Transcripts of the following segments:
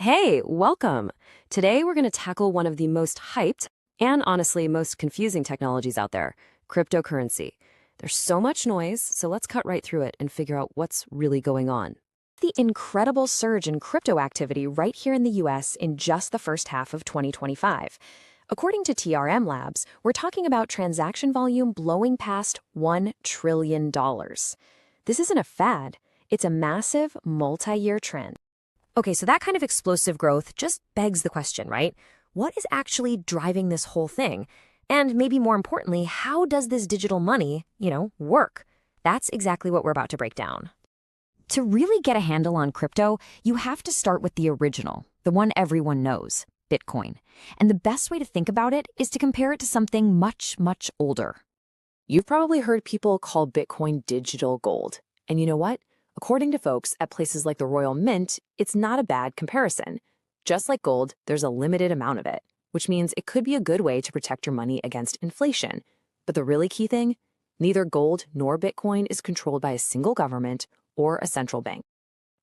Hey, welcome. Today we're going to tackle one of the most hyped and honestly most confusing technologies out there, cryptocurrency. There's so much noise, so let's cut right through it and figure out what's really going on. The incredible surge in crypto activity right here in the US in just the first half of 2025. According to TRM Labs, we're talking about transaction volume blowing past $1 trillion. This isn't a fad, it's a massive multi-year trend. Okay, so that kind of explosive growth just begs the question, right? What is actually driving this whole thing? And maybe more importantly, how does this digital money, work? That's exactly what we're about to break down. To really get a handle on crypto, you have to start with the original, the one everyone knows, Bitcoin. And the best way to think about it is to compare it to something much, much older. You've probably heard people call Bitcoin digital gold. And you know what? According to folks at places like the Royal Mint, it's not a bad comparison. Just like gold, there's a limited amount of it, which means it could be a good way to protect your money against inflation. But the really key thing? Neither gold nor Bitcoin is controlled by a single government or a central bank.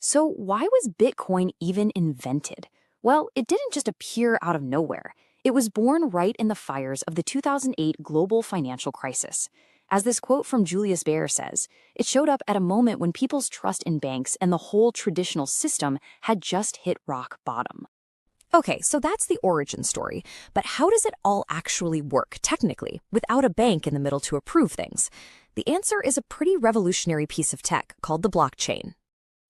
So why was Bitcoin even invented? Well, it didn't just appear out of nowhere. It was born right in the fires of the 2008 global financial crisis. As this quote from Julius Baer says, it showed up at a moment when people's trust in banks and the whole traditional system had just hit rock bottom. Okay, so that's the origin story. But how does it all actually work, technically, without a bank in the middle to approve things? The answer is a pretty revolutionary piece of tech called the blockchain.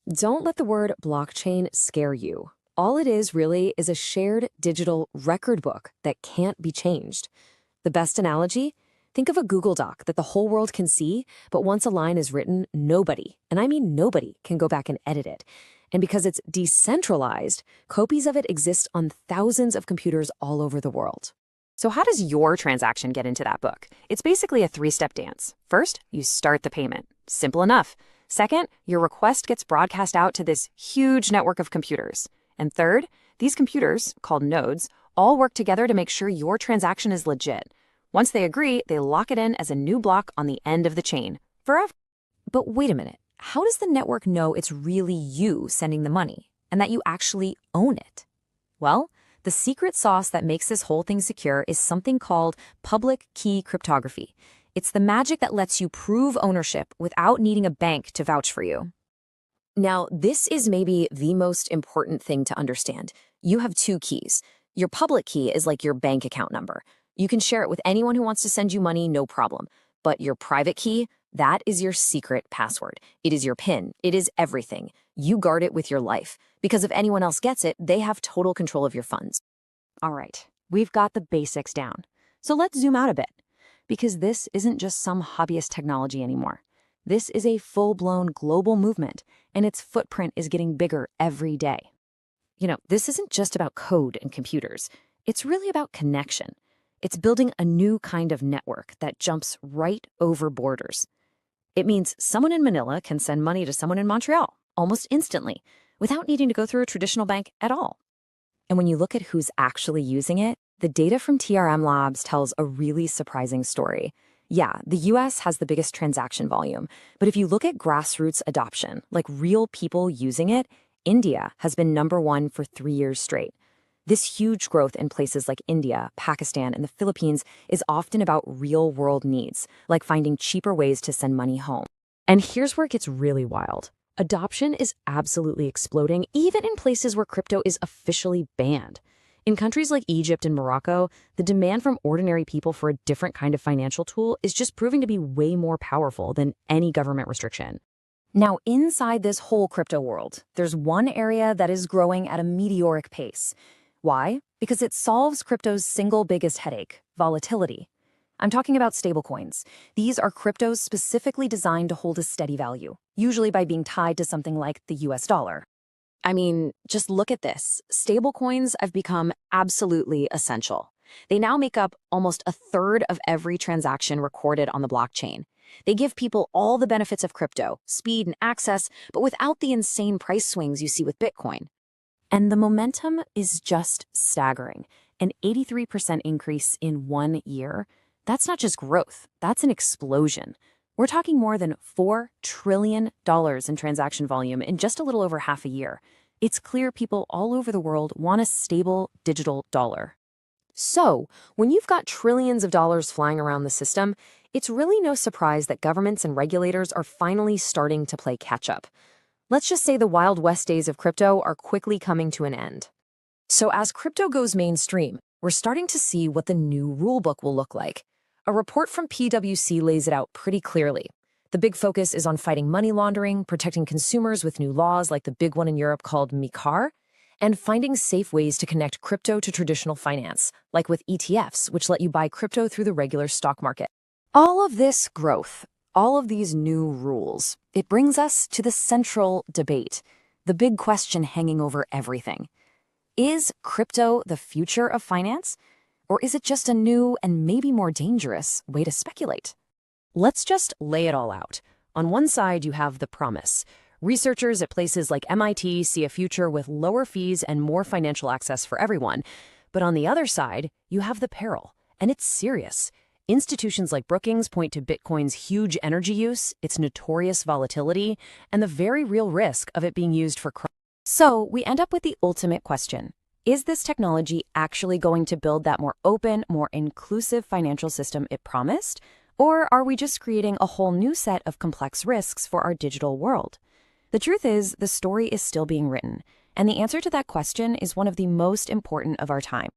Don't let the word blockchain scare you. All it is really is a shared digital record book that can't be changed. The best analogy? Think of a Google Doc that the whole world can see, but once a line is written, nobody, and I mean nobody, can go back and edit it. And because it's decentralized, copies of it exist on thousands of computers all over the world. So how does your transaction get into that book? It's basically a three-step dance. First, you start the payment. Simple enough. Second, your request gets broadcast out to this huge network of computers. And third, these computers, called nodes, all work together to make sure your transaction is legit. Once they agree, they lock it in as a new block on the end of the chain, forever. But wait a minute, how does the network know it's really you sending the money, and that you actually own it? Well, the secret sauce that makes this whole thing secure is something called public key cryptography. It's the magic that lets you prove ownership without needing a bank to vouch for you. Now, this is maybe the most important thing to understand. You have two keys. Your public key is like your bank account number. You can share it with anyone who wants to send you money, no problem. But your private key, that is your secret password. It is your PIN. It is everything. You guard it with your life. Because if anyone else gets it, they have total control of your funds. All right, we've got the basics down. So let's zoom out a bit. Because this isn't just some hobbyist technology anymore. This is a full-blown global movement, and its footprint is getting bigger every day. This isn't just about code and computers. It's really about connection. It's building a new kind of network that jumps right over borders. It means someone in Manila can send money to someone in Montreal almost instantly without needing to go through a traditional bank at all. And when you look at who's actually using it, the data from TRM Labs tells a really surprising story. Yeah, the US has the biggest transaction volume, but if you look at grassroots adoption, like real people using it, India has been #1 for 3 years straight. This huge growth in places like India, Pakistan, and the Philippines is often about real-world needs, like finding cheaper ways to send money home. And here's where it gets really wild. Adoption is absolutely exploding, even in places where crypto is officially banned. In countries like Egypt and Morocco, the demand from ordinary people for a different kind of financial tool is just proving to be way more powerful than any government restriction. Now, inside this whole crypto world, there's one area that is growing at a meteoric pace. Why? Because it solves crypto's single biggest headache, volatility. I'm talking about stablecoins. These are cryptos specifically designed to hold a steady value, usually by being tied to something like the US dollar. I mean, just look at this. Stablecoins have become absolutely essential. They now make up almost a third of every transaction recorded on the blockchain. They give people all the benefits of crypto, speed and access, but without the insane price swings you see with Bitcoin. And the momentum is just staggering. An 83% increase in 1 year. That's not just growth, that's an explosion. We're talking more than $4 trillion in transaction volume in just a little over half a year. It's clear people all over the world want a stable digital dollar. So, when you've got trillions of dollars flying around the system, it's really no surprise that governments and regulators are finally starting to play catch up. Let's just say the Wild West days of crypto are quickly coming to an end. So, as crypto goes mainstream, we're starting to see what the new rulebook will look like. A report from PwC lays it out pretty clearly. The big focus is on fighting money laundering, protecting consumers with new laws like the big one in Europe called MiCAR, and finding safe ways to connect crypto to traditional finance, like with ETFs, which let you buy crypto through the regular stock market. All of this growth, all of these new rules, it brings us to the central debate, the big question hanging over everything. Is crypto the future of finance? Or is it just a new and maybe more dangerous way to speculate? Let's just lay it all out. On one side, you have the promise. Researchers at places like MIT see a future with lower fees and more financial access for everyone. But on the other side, you have the peril, and it's serious. Institutions like Brookings point to Bitcoin's huge energy use, its notorious volatility, and the very real risk of it being used for crime. So we end up with the ultimate question. Is this technology actually going to build that more open, more inclusive financial system it promised? Or are we just creating a whole new set of complex risks for our digital world? The truth is, the story is still being written, and the answer to that question is one of the most important of our time.